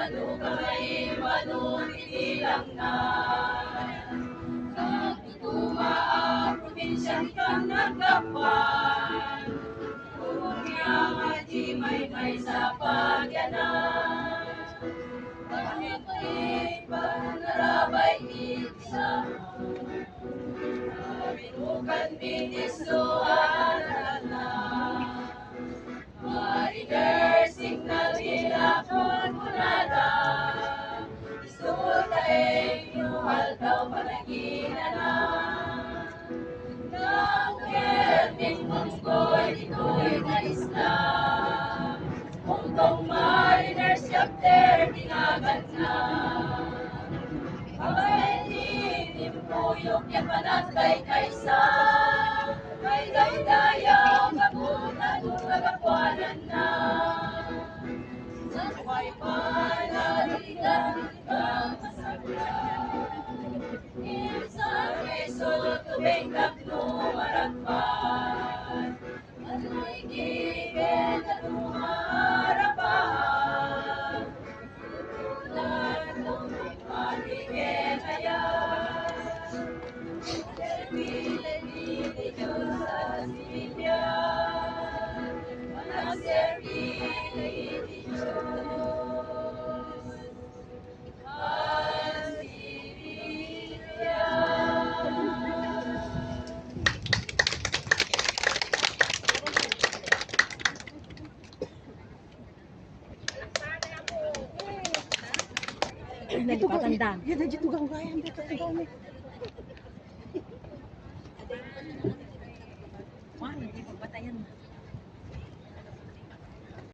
Kalugay, manunitilang na. Sa tutuma ang probinsya kang nagkapan, Kuya nga di may sa pagyanan. Bakit iba narabay isa mo, binukan binisluan na. Marider signal hilakon munada, isutay nuhal daw panaginana. Nang Kelvin Monskoy dito'y na isla, Hongkong Mariners chapter tinagan na. Abay inimpuyok ya panatay kaysa, may daydayaw kabutan kagakwanan na. Sa buhay panaligan kang masagla, Insan Reso tubing kapno maratpan, Ano'y gigen at umarapahan, Tutunan ng panigen ayan. Servilay Diyos sa similyan, Walang servilay Diyos. Nalipatan. Yan na dito gang gaya dito tigawin. Wah, hindi pagbatayan.